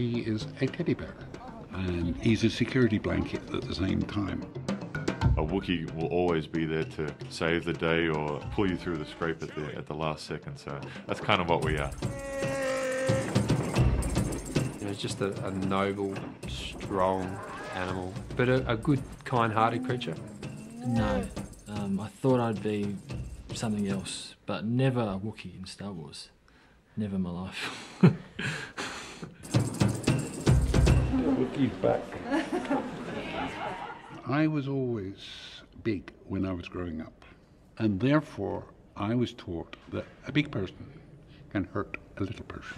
Chewie is a teddy bear, and he's a security blanket at the same time. A Wookiee will always be there to save the day or pull you through the scrape at the last second, so that's kind of what we are. It's just a noble, strong animal, but a good, kind-hearted creature. No, I thought I'd be something else, but never a Wookiee in Star Wars. Never in my life. Wookiee's back. I was always big when I was growing up, and therefore I was taught that a big person can hurt a little person.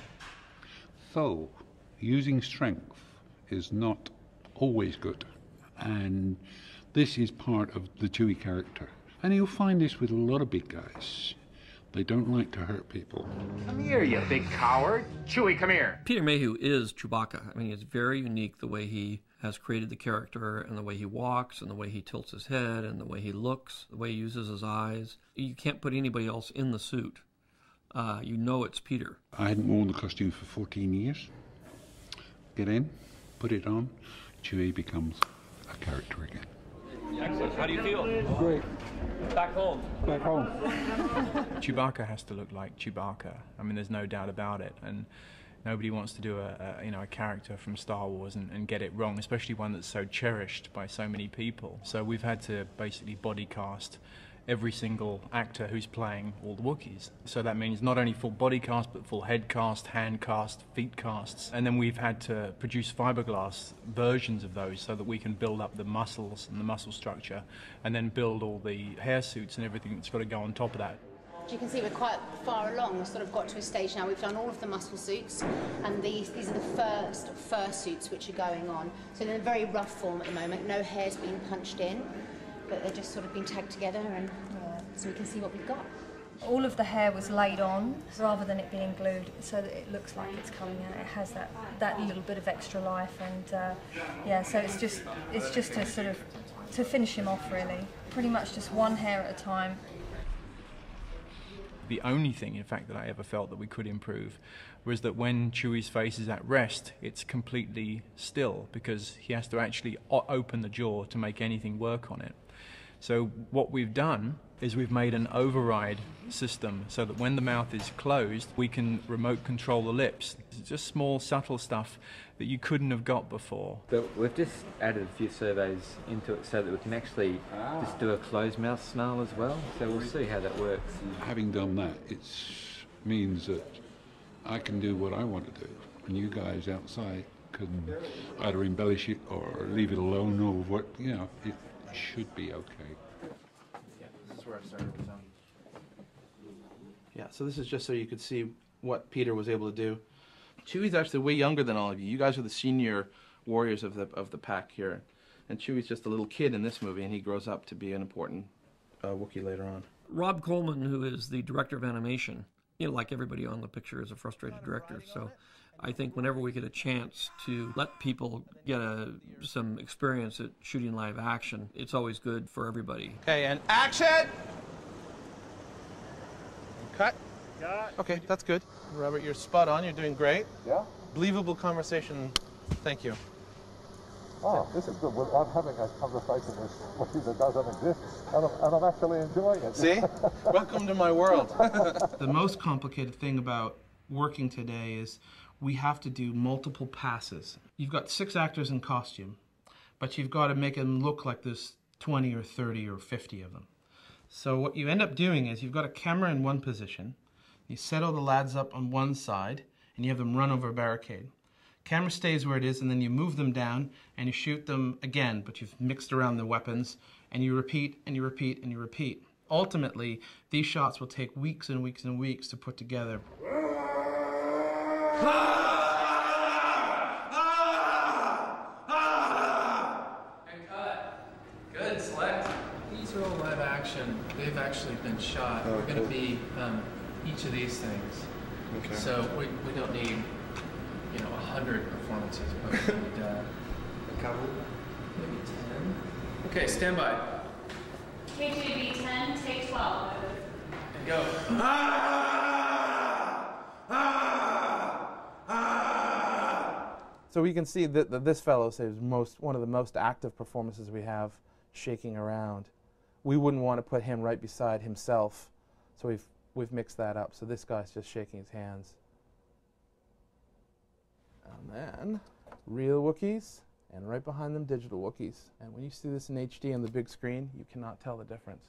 So, using strength is not always good, and this is part of the Chewie character. And you'll find this with a lot of big guys. They don't like to hurt people. Come here, you big coward. Chewie, come here. Peter Mayhew is Chewbacca. I mean, it's very unique the way he has created the character and the way he walks and the way he tilts his head and the way he looks, the way he uses his eyes. You can't put anybody else in the suit. You know it's Peter. I hadn't worn the costume for 14 years. Get in, put it on, Chewie becomes a character again. Excellent. How do you feel? Great. Back home. Back home. Chewbacca has to look like Chewbacca. I mean, there's no doubt about it. And nobody wants to do a character from Star Wars and get it wrong, especially one that's so cherished by so many people. So we've had to basically body cast every single actor who's playing all the Wookiees. So that means not only full body cast, but full head cast, hand cast, feet casts. And then we've had to produce fiberglass versions of those so that we can build up the muscles and the muscle structure, and then build all the hair suits and everything that's got to go on top of that. You can see we're quite far along. We've sort of got to a stage now. We've done all of the muscle suits, and these are the first fur suits which are going on. So they're in a very rough form at the moment. No hair's been punched in, but they're just sort of been tagged together, and so we can see what we've got. All of the hair was laid on rather than it being glued, so that it looks like it's coming out. It has that little bit of extra life, and yeah, so it's just to sort of to finish him off, really. Pretty much just one hair at a time. The only thing, in fact, that I ever felt that we could improve was that when Chewie's face is at rest, it's completely still, because he has to actually open the jaw to make anything work on it. So what we've done is we've made an override system so that when the mouth is closed, we can remote control the lips. It's just small, subtle stuff that you couldn't have got before. But we've just added a few surveys into it so that we can actually just do a closed mouth snarl as well. So we'll see how that works. Having done that, it means that I can do what I want to do, and you guys outside can either embellish it or leave it alone, or what, you know, it should be okay. Yeah, this is where I started. Yeah, so this is just so you could see what Peter was able to do. Chewie's actually way younger than all of you. You guys are the senior warriors of the pack here, and Chewie's just a little kid in this movie, and he grows up to be an important Wookiee later on. Rob Coleman, who is the director of animation, you know, like everybody on the picture, is a frustrated director. So I think whenever we get a chance to let people get some experience at shooting live action, it's always good for everybody. Okay, and action! Cut. Okay, that's good. Robert, you're spot on. You're doing great. Yeah? Believable conversation. Thank you. Oh, this is good. I'm having a conversation with somebody that doesn't exist, and I'm actually enjoying it. See? Welcome to my world. The most complicated thing about working today is we have to do multiple passes. You've got 6 actors in costume, but you've got to make them look like there's 20 or 30 or 50 of them. So what you end up doing is you've got a camera in one position, you set all the lads up on one side, and you have them run over a barricade. Camera stays where it is, and then you move them down, and you shoot them again, but you've mixed around the weapons, and you repeat, and you repeat, and you repeat. Ultimately, these shots will take weeks and weeks and weeks to put together. And cut. Good, select. These are all live action. They've actually been shot. Oh, We're going to cool. be each of these things. Okay. So we don't need, 100 performances, but we need a couple? maybe 10. Okay, stand by. K2B10, take 12. And go. So we can see that this fellow is one of the most active performances we have, shaking around. We wouldn't want to put him right beside himself, so we've mixed that up. So this guy's just shaking his hands. And then real Wookiees, and right behind them digital Wookiees. And when you see this in HD on the big screen, you cannot tell the difference.